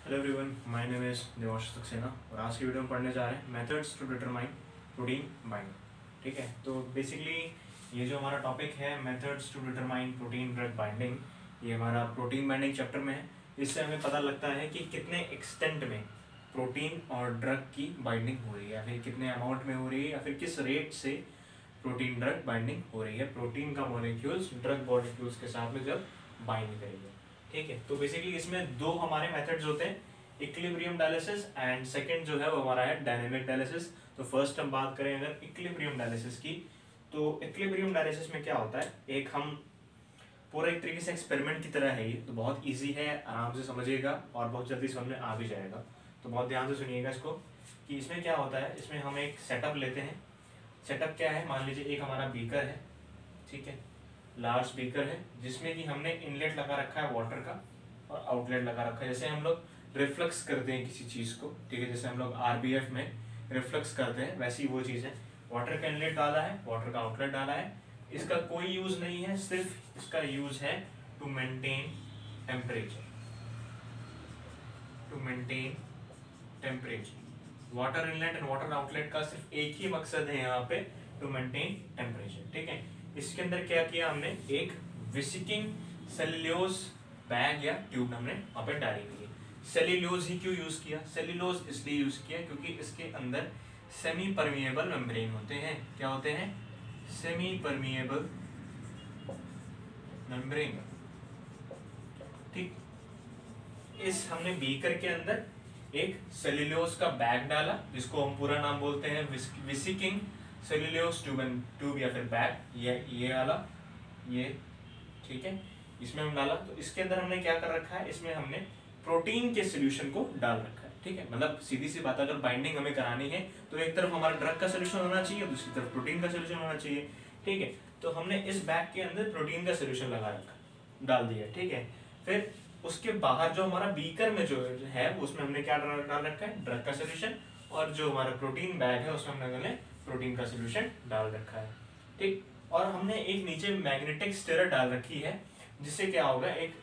Hello everyone, my name is Devansh Saxena और आज की वीडियो में पढ़ने जा रहे हैं methods to determine protein binding. ठीक है, तो बेसिकली ये जो हमारा टॉपिक है methods to determine protein drug binding, ये हमारा प्रोटीन बाइंडिंग चैप्टर में है। इससे हमें पता लगता है कि कितने एक्सटेंट में प्रोटीन और ड्रग की बाइंडिंग हो रही है, या फिर कितने अमाउंट में हो रही है, या फिर किस रेट से प्रोटीन ड्रग बाइंडिंग हो रही है, प्रोटीन का मॉलिक्यूल्स ड्रग मॉलिक्यूल्स के साथ में जब बाइंड करेंगे। ठीक है, तो बेसिकली इसमें दो हमारे मेथड्स होते हैं, इक्विलिब्रियम डायलिसिस एंड सेकंड जो है वो हमारा है डायनेमिक डायलिसिस। तो फर्स्ट हम बात करें अगर इक्विलिब्रियम डायलिसिस की, तो इक्विलिब्रियम डायलिसिस में क्या होता है, एक हम पूरा एक तरीके से एक्सपेरिमेंट की तरह है ये, तो बहुत ईजी है, आराम से समझिएगा और बहुत जल्दी समझ में आ भी जाएगा। तो बहुत ध्यान से सुनिएगा इसको कि इसमें क्या होता है। इसमें हम एक सेटअप लेते हैं। सेटअप क्या है, मान लीजिए एक हमारा बीकर है, ठीक है, लार्ज बीकर है, जिसमें कि हमने इनलेट लगा रखा है वाटर का और आउटलेट लगा रखा है। जैसे हम लोग रिफ्लक्स करते हैं किसी चीज़ को, ठीक है, जैसे हम लोग आरबीएफ में रिफ्लक्स करते हैं, वैसी वो चीज़ है। वाटर का इनलेट डाला है, वाटर का आउटलेट डाला है। इसका कोई यूज़ नहीं है, सिर्फ इसका यूज़ है to maintain temperature, to maintain temperature. Water inlet and water outlet का सिर्फ एक ही मकसद है यहाँ पे, टू मेंटेन टेम्परेचर। ठीक है, इसके अंदर क्या किया हमने, एक विसिकिंग सेल्यूलोज बैग या ट्यूब हमने वहाँ पे डाली हुई है। सेल्यूलोज ही क्यों यूज किया, सेल्यूलोज इसलिए यूज किया क्योंकि इसके अंदर सेमी परमिएबल मेम्ब्रेन होते हैं। क्या होते हैं, सेमी परमिएबल मेम्ब्रेन। ठीक, इस हमने बीकर के अंदर एक सेल्यूलोज का बैग डाला, जिसको हम पूरा नाम बोलते हैं विसिकिंग सेल्यूलोज ट्यूब या फिर बैग, ये वाला, ये, ठीक है, इसमें हम डाला। तो इसके अंदर हमने क्या कर रखा है, इसमें हमने प्रोटीन के सोल्यूशन को डाल रखा है। ठीक है, मतलब सीधी सी बात, अगर बाइंडिंग हमें करानी है तो एक तरफ हमारा ड्रग का सोल्यूशन होना चाहिए, दूसरी तरफ प्रोटीन का सोल्यूशन होना चाहिए। ठीक है, तो हमने इस बैग के अंदर प्रोटीन का सोल्यूशन लगा रखा, डाल दिया। ठीक है, फिर उसके बाहर जो हमारा बीकर में जो है उसमें हमने क्या डाल रखा है, ड्रग का सोल्यूशन, और जो हमारा प्रोटीन बैग है उसमें हमने प्रोटीन का सोल्यूशन डाल रखा है। ठीक, और हमने एक नीचे मैग्नेटिक स्टिरर डाल रखी है, जिससे क्या होगा, एक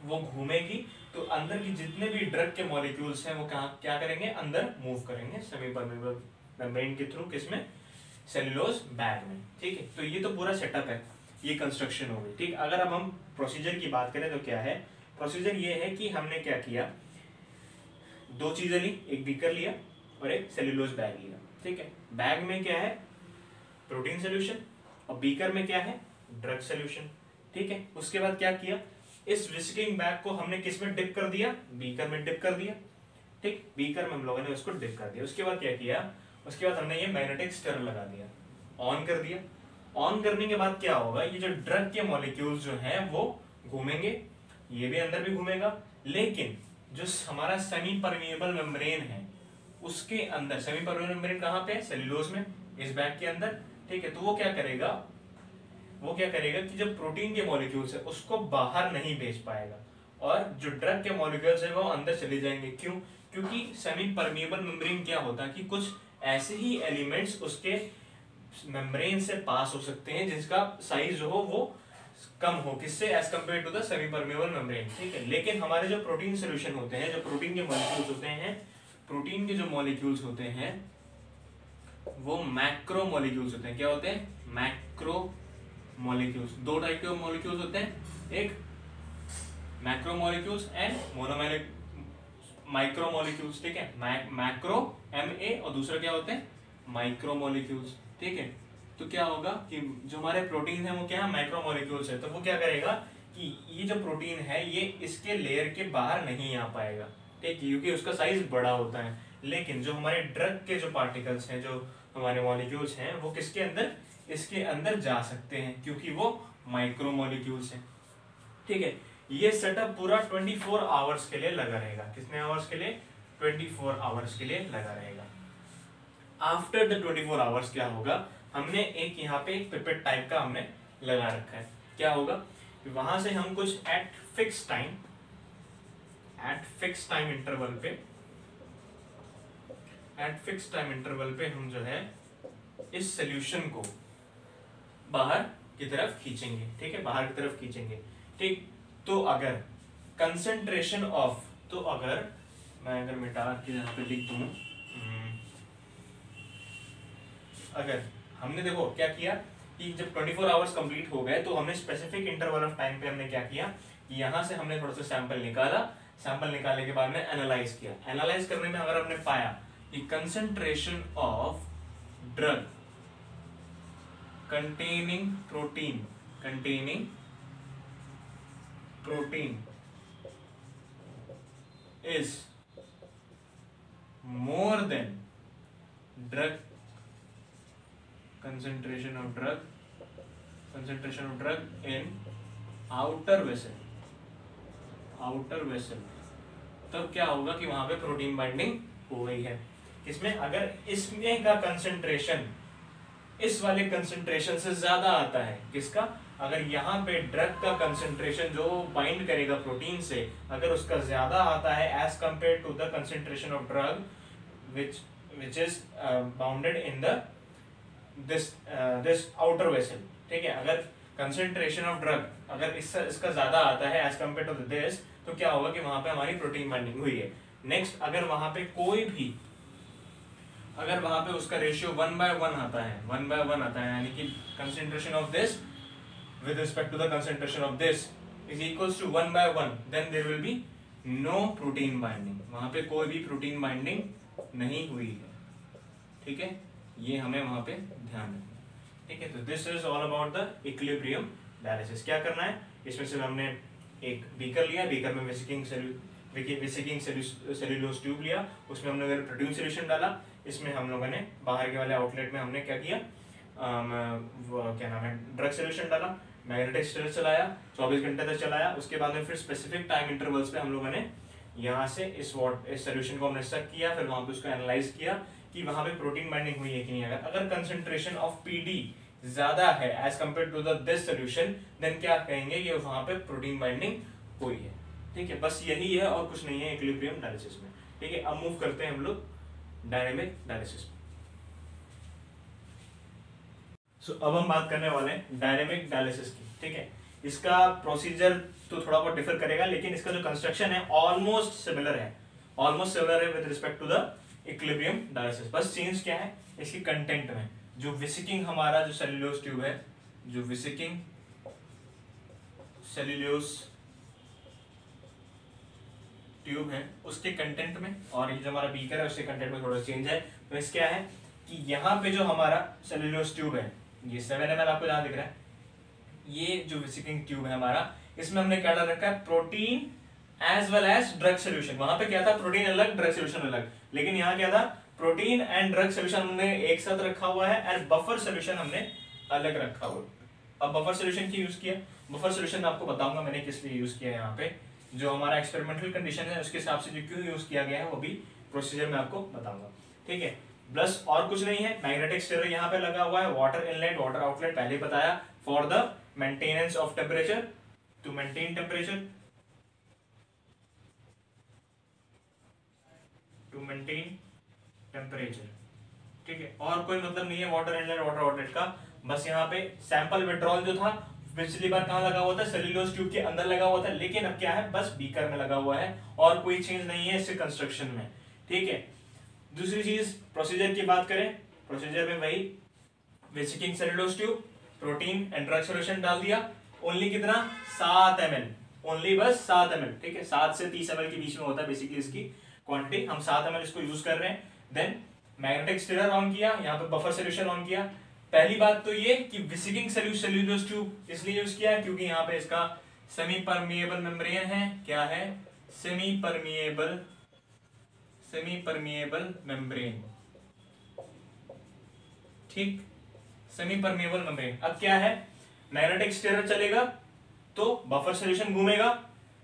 वो घूमेगी तो अंदर की जितने भी ड्रग के मॉलिक्यूल्स हैं वो क्या करेंगे, अंदर मूव करेंगे सेमी परमेबल मेम्ब्रेन के थ्रू, किसमें, सेल्यूलोज बैग में। ठीक है, तो ये तो पूरा सेटअप है, ये कंस्ट्रक्शन हो गई। ठीक, अगर अब हम प्रोसीजर की बात करें तो क्या है, प्रोसीजर ये है कि हमने क्या किया, दो चीजें ली, एक बीकर लिया और एक सेल्यूलोज बैग लिया। ठीक है, बैग में क्या है, प्रोटीन सोल्यूशन, और बीकर में क्या है, ड्रग सोल्यूशन। ठीक है, उसके बाद क्या किया, इस विस्किंग बैग को हमने किस में डिप कर दिया, बीकर में डिप कर दिया। ठीक, बीकर में हम लोगों ने उसको डिप कर दिया। उसके बाद क्या किया, उसके बाद हमने ये मैग्नेटिक स्टिरर लगा दिया, ऑन कर दिया। ऑन करने के बाद क्या होगा, ये जो ड्रग के मॉलिक्यूल्स जो हैं वो घूमेंगे, ये भी अंदर भी घूमेगा, लेकिन जो हमारा सेमी परमिएबल मेम्ब्रेन है उसके अंदर, सेमी परमिएबल मेम्ब्रेन कहाँ पे है, सेल्यूलोज में, इस बैग के अंदर। ठीक है, तो वो क्या करेगा, कि जो प्रोटीन के मॉलिक्यूल्स है उसको बाहर नहीं भेज पाएगा, और जो ड्रग के मॉलिक्यूल्स है वो अंदर चले जाएंगे। क्यों, क्योंकि सेमी परमिएबल मेम्ब्रेन क्या होता है कि कुछ ऐसे ही एलिमेंट्स उसके मेम्ब्रेन से पास हो सकते हैं जिसका साइज जो हो वो कम हो, किससे, as compare to the semipermeable membrane. ठीक है, लेकिन हमारे जो प्रोटीन सोल्यूशन होते हैं, जो प्रोटीन के मॉलिक्यूल्स होते हैं, प्रोटीन के जो मॉलिक्यूल्स होते हैं वो मैक्रो मॉलिक्यूल्स होते हैं। क्या होते हैं, मैक्रो मॉलिक्यूल्स। दो टाइप के मॉलिक्यूल्स होते हैं, एक macro molecules and monomeric micro molecules. ठीक है, मैक्रो MA और दूसरा क्या होते हैं, माइक्रो मॉलिक्यूल्स। ठीक है, तो क्या होगा कि जो हमारे प्रोटीन है वो क्या है, माइक्रो मॉलिक्यूल्स है, तो वो क्या करेगा कि ये जो प्रोटीन है ये इसके लेयर के बाहर नहीं आ पाएगा। ठीक, क्योंकि उसका साइज बड़ा होता है। लेकिन जो हमारे ड्रग के जो पार्टिकल्स हैं, जो हमारे मॉलिक्यूल्स हैं, वो किसके अंदर, इसके अंदर जा सकते हैं, क्योंकि वो माइक्रो मॉलिक्यूल्स हैं। ठीक है, ये सेटअप पूरा 24 आवर्स के लिए लगा रहेगा। कितने आवर्स के लिए, 24 आवर्स के लिए लगा रहेगा। आफ्टर द 24 आवर्स क्या होगा, हमने एक यहाँ पे एक पिपेट टाइप का हमने लगा रखा है। क्या होगा, वहां से हम कुछ एट फिक्स टाइम इंटरवल पे हम जो है इस सोल्यूशन को बाहर की तरफ खींचेंगे। ठीक है, बाहर की तरफ खींचेंगे। ठीक, तो अगर कंसेंट्रेशन ऑफ तो अगर मैं मिटा के यहाँ पे लिख दूं, अगर हमने देखो क्या किया कि जब 24 आवर्स कंप्लीट हो गए तो हमने स्पेसिफिक इंटरवल ऑफ टाइम पे हमने क्या किया कि यहाँ से हमने थोड़ा सा सैंपल निकाला, सैंपल निकालने के बाद में एनालाइज किया। एनालाइज करने में अगर हमने पाया कि concentration of drug containing protein is more than drug concentration of drug in outer vessel, तब क्या होगा कि वहां पे प्रोटीन बाइंडिंग हो गई है। इसमें अगर इसमें का कंसंट्रेशन इस वाले कंसंट्रेशन से ज्यादा आता है, किसका, अगर यहाँ पे ड्रग का कंसंट्रेशन जो बाइंड करेगा प्रोटीन से अगर उसका ज्यादा आता है as compare to the concentration of drug which is bounded in the this outer vessel, ठीक है। अगर कंसंट्रेशन ऑफ ड्रग अगर इसका ज्यादा आता है एज कंपेयर टू दिस, तो क्या होगा कि वहां पे हमारी प्रोटीन बाइंडिंग हुई है। नेक्स्ट, अगर वहां पे कोई भी अगर वहां पे उसका रेशियो 1/1 आता है, 1/1 आता है, यानी कि concentration of this with respect to the concentration of this is equals to 1/1, then there will be no protein binding, वहां पे कोई भी प्रोटीन बाइंडिंग नहीं हुई है, ठीक है। ये हमें वहां पे ध्यान रखना है, ठीक है। तो this is all about the equilibrium dialysis. क्या करना है, इसमें से हमने एक बीकर लिया, बीकर में वेसिकिंग सेल्यूलोज ट्यूब लिया, उसमें हमने प्रोटीन सोल्यूशन डाला, इसमें हम लोगों ने बाहर के वाले आउटलेट में हमने क्या किया, क्या नाम है, ड्रग सोल्यूशन डाला, मैग्नेटिक स्टिरर चलाया, 24 घंटे तक चलाया। उसके बाद में फिर स्पेसिफिक टाइम इंटरवल्स पे हम लोगों ने यहाँ से इस सोल्यूशन को हमने स्टक किया, फिर वहां पे उसको एनालाइज किया कि वहां पे प्रोटीन बाइंडिंग हुई है कि नहीं। अगर कंसंट्रेशन ऑफ पीडी ज्यादा है as compare to this solution, then क्या कहेंगे कि वहां पे प्रोटीन बाइंडिंग हुई है, ठीक है। बस यही है और कुछ नहीं है इक्विलिब्रियम डायलिसिस में, ठीक है। अब मूव करते हैं हम लोग डायनेमिक डायलिसिस में। अब हम बात करने वाले हैं डायनेमिक डायलिसिस की, ठीक है। इसका प्रोसीजर तो थोड़ा बहुत डिफर करेगा, लेकिन इसका जो कंस्ट्रक्शन है ऑलमोस्ट सिमिलर है with respect to the equilibrium dialysis. बस चेंज क्या है इसकी कंटेंट में, जो विसिकिंग हमारा जो सेल्यूलोज ट्यूब है, जो विसिकिंग सेल्यूलोज ट्यूब है उसके कंटेंट में, और ये जो हमारा बीकर है उसके कंटेंट में थोड़ा चेंज है। तो इस क्या है कि यहाँ पे जो हमारा सेल्यूलोज ट्यूब है, ये 7 ml आपको जहां दिख रहा है, ये जो विसिकिंग ट्यूब है हमारा, इसमें हमने क्या डाल रखा है, protein as well as drug solution. वहां पे क्या था, प्रोटीन अलग ड्रग सोल्यूशन अलग, लेकिन यहाँ क्या था, प्रोटीन एंड ड्रग सोल्यूशन हमने एक साथ रखा हुआ है एंड बफर सोल्यूशन हमने अलग रखा हुआ है। अब बफर सोल्यूशन की यूज किया, बफर सोल्यूशन मैं आपको बताऊंगा मैंने किस लिए यूज किया है। यहाँ पे जो हमारा एक्सपेरिमेंटल कंडीशन है उसके हिसाब से जो क्यों यूज किया गया है वो भी प्रोसीजर में आपको बताऊंगा, ठीक है। प्लस और कुछ नहीं है, मैग्नेटिक स्टिरर यहाँ पे लगा हुआ है, वाटर इनलेट वाटर आउटलेट पहले बताया, for the maintenance of temperature, to maintain temperature, to maintain temperature, ठीक है। और कोई मतलब नहीं है वाटर इनलेट वाटर आउटलेट का। बस यहाँ पे सैंपल विड्रॉल जो था पिछली बार कहाँ लगा हुआ था, सेल्यूलोज ट्यूब के अंदर लगा हुआ था, लेकिन अब क्या है, बस बीकर में लगा हुआ है और कोई चेंज नहीं है इसके कंस्ट्रक्शन में, ठीक है। दूसरी चीज प्रोसीजर की बात करें, प्रोसीजर में वही Visking cellulose tube, protein and drug solution डाल दिया, ओनली कितना 7 ml, ओनली बस 7 ml, ठीक है। 7 से 30 ml के बीच में होता है बेसिकली इसकी क्वांटिटी, हम 7 ml इसको यूज कर रहे हैं। देन मैग्नेटिक स्टिरर ऑन किया, यहाँ पे बफर सोल्यूशन ऑन किया। पहली बात तो ये कि विसिकिंग सेल्यूलोज ट्यूब इसलिए यूज किया है क्योंकि यहाँ पे इसका सेमी परमिएबल मेम्ब्रेन है, क्या है, सेमी परमिएबल मेम्ब्रेन, ठीक, सेमी परमिएबल मेम्ब्रेन। अब क्या है, मैग्नेटिक स्टिरर चलेगा तो बफर सोल्यूशन घूमेगा,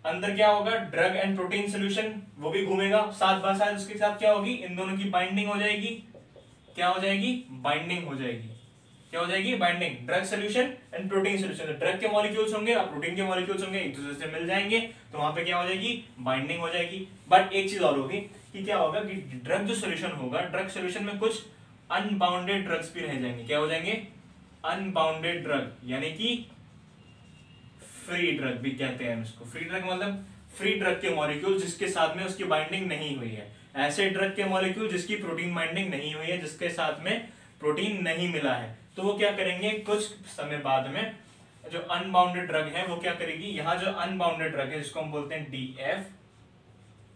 अंदर क्या होगा, ड्रग एंड प्रोटीन सोल्यूशन वो भी घूमेगा, साथ बाय साथ उसके साथ क्या होगी, इन दोनों की बाइंडिंग हो जाएगी, क्या हो जाएगी, बाइंडिंग हो जाएगी, क्या हो जाएगी, binding, drug solution and protein solution. Drug के मॉलिक्यूल्स होंगे और प्रोटीन के मॉलिक्यूल्स होंगे, एक दूसरे से मिल जाएंगे तो वहां पे क्या हो जाएगी, बाइंडिंग हो जाएगी। बट एक चीज और होगी कि क्या होगा कि ड्रग जो सोल्यूशन होगा, ड्रग सोल्यूशन में कुछ अनबाउंडेड ड्रग्स भी रह जाएंगे, क्या हो जाएंगे, अनबाउंडेड ड्रग, यानी कि फ्री ड्रग भी कहते हैं इसको। फ्री ड्रग मतलब फ्री ड्रग के मॉलिक्यूल जिसके साथ में उसकी बाइंडिंग नहीं हुई है, ऐसे ड्रग के मॉलिक्यूल जिसकी प्रोटीन बाइंडिंग नहीं हुई है, जिसके साथ में प्रोटीन नहीं मिला है, तो वो क्या करेंगे, कुछ समय बाद में जो अनबाउंडेड ड्रग है वो क्या करेगी, यहाँ जो अनबाउंडेड ड्रग है जिसको हम बोलते हैं DF,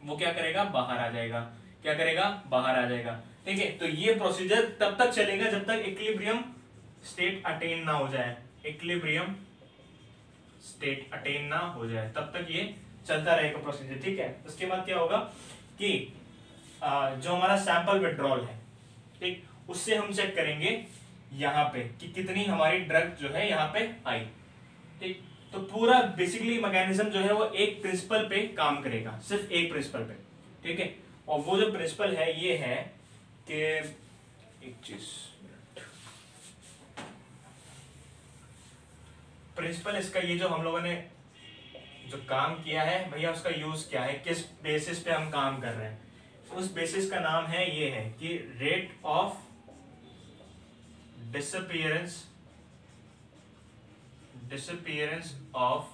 वो क्या करेगा, बाहर आ जाएगा। क्या करेगा, बाहर आ जाएगा। ठीक है, तो ये प्रोसीजर तब तक चलेगा जब तक इक्विलिब्रियम स्टेट अटेन ना हो जाए, इक्विलिब्रियम स्टेट अटेन ना हो जाए, तब तक ये चलता रहेगा प्रोसीजर। ठीक है, उसके बाद क्या होगा कि जो हमारा सैंपल विड्रॉल है, ठीक, उससे हम चेक करेंगे यहाँ पे कि कितनी हमारी ड्रग जो है यहाँ पे आई। ठीक, तो पूरा बेसिकली मैकेनिज्म जो है वो एक प्रिंसिपल पे काम करेगा, सिर्फ एक प्रिंसिपल पे। ठीक है, और वो जो प्रिंसिपल है ये है कि एक चीज, प्रिंसिपल इसका ये जो हम लोगों ने जो काम किया है भैया, उसका यूज क्या है, किस बेसिस पे हम काम कर रहे हैं, उस बेसिस का नाम है ये है कि rate of disappearance of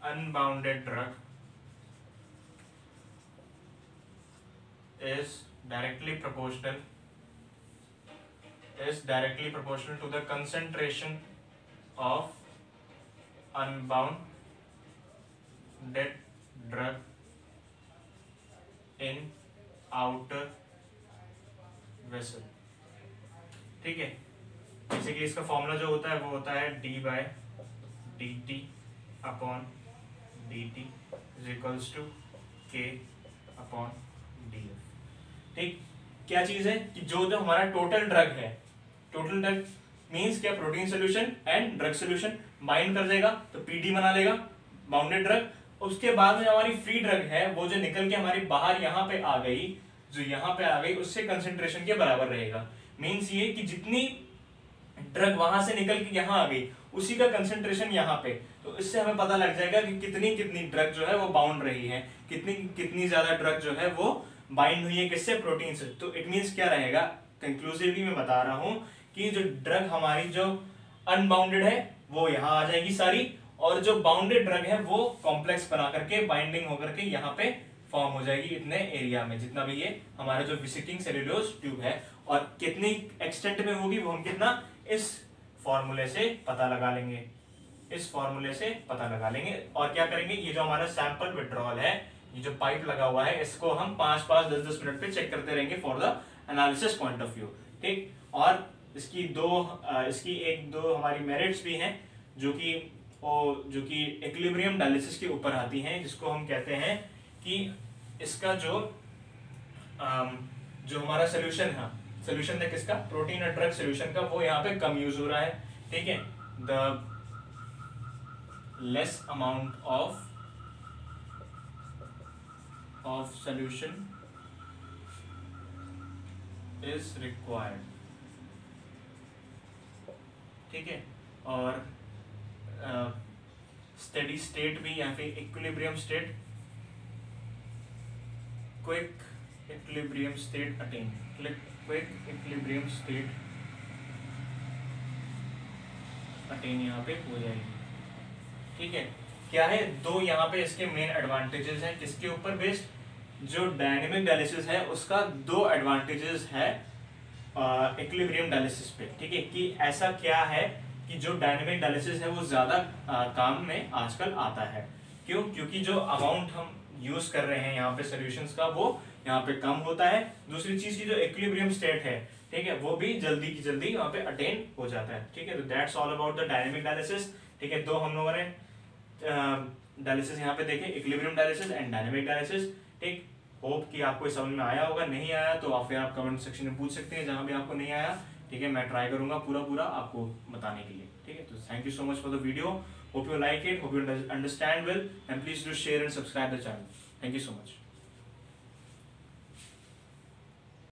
unbounded drug is directly proportional to the concentration of unbounded drug in outer vessel। ठीक है, बेसिकली इसका फॉर्मूला जो होता है वो होता है d/dt upon dt is equals to k upon df। ठीक, क्या चीज है कि जो हमारा टोटल ड्रग है, टोटल ड्रग मींस क्या, protein solution and drug solution bind कर देगा तो PD बना लेगा बाउंडेड ड्रग। उसके बाद में हमारी फ्री ड्रग है वो जो निकल के हमारी बाहर यहाँ पे आ गई, जो यहाँ पे आ गई उससे कंसेंट्रेशन के बराबर रहेगा। मीन्स ये कि जितनी ड्रग वहां से निकल के यहाँ आ गई उसी का कंसेंट्रेशन यहाँ पे, तो इससे हमें पता लग जाएगा कि कितनी कितनी ड्रग जो है वो बाउंड रही है, कितनी ज्यादा ड्रग जो है वो बाइंड हुई है, किससे, प्रोटीन से। तो इट मीन्स क्या रहेगा, कंक्लूसिवली मैं बता रहा हूं कि जो ड्रग हमारी जो अनबाउंडेड है वो यहाँ आ जाएगी सारी, और जो बाउंडेड ड्रग है वो कॉम्प्लेक्स बना करके बाइंडिंग होकर के यहाँ पे फॉर्म हो जाएगी इतने एरिया में, जितना भी ये हमारा जो विसिकिंग सेल्यूलोज ट्यूब है। और कितनी एक्सटेंट में होगी वो हम कितना इस फॉर्मूले से पता लगा लेंगे, इस फॉर्मूले से पता लगा लेंगे। और क्या करेंगे, ये जो हमारा सैंपल विड्रॉल है, ये जो पाइप लगा हुआ है, इसको हम 5-5, 10-10 मिनट पे चेक करते रहेंगे for the analysis point of view. ठीक, और इसकी एक दो हमारी मेरिट्स भी हैं जो कि इक्विलिब्रियम डायलिसिस के ऊपर आती हैं, जिसको हम कहते हैं कि इसका जो हमारा सोल्यूशन है, सोल्यूशन है किसका, प्रोटीन और ड्रग सोल्यूशन का, वो यहाँ पे कम यूज हो रहा है। ठीक है, the less amount of solution is required. ठीक है, और स्टेडी स्टेट भी या फिर equilibrium state, quick equilibrium state attain, quick equilibrium state attain यहाँ पे हो जाएगी। ठीक है, क्या है, दो यहाँ पे इसके मेन एडवांटेजेस हैं, किसके ऊपर बेस्ड, जो डायनेमिक डायलिसिस है उसका 2 एडवांटेजेस है इक्विलिब्रियम डायलिसिस पे। ठीक है, कि ऐसा क्या है कि जो डायनेमिक डायलिसिस है वो ज्यादा काम में आजकल आता है। क्यों, क्योंकि जो अमाउंट हम यूज कर रहे हैं यहाँ पे सॉल्यूशंस का वो यहाँ पे कम होता है। दूसरी चीज की जो इक्विलिब्रियम स्टेट है, ठीक है, वो भी जल्दी की जल्दी वहाँ पे अटेन हो जाता है। ठीक है, तो that's all about the dynamic dialysis. ठीक है, 2 हम लोगों ने डायलिसिस यहाँ पे देखे, equilibrium dialysis and dynamic dialysis. ठीक, होप कि आपको समझ में आया होगा। नहीं आया तो आप फिर आप कमेंट सेक्शन में पूछ सकते हैं, जहां भी आपको नहीं आया। ठीक है, मैं ट्राई करूंगा पूरा आपको बताने के लिए। ठीक है, तो thank you so much for the video, hope you like it, hope you understand well, and please do share and subscribe the channel. Thank you so much.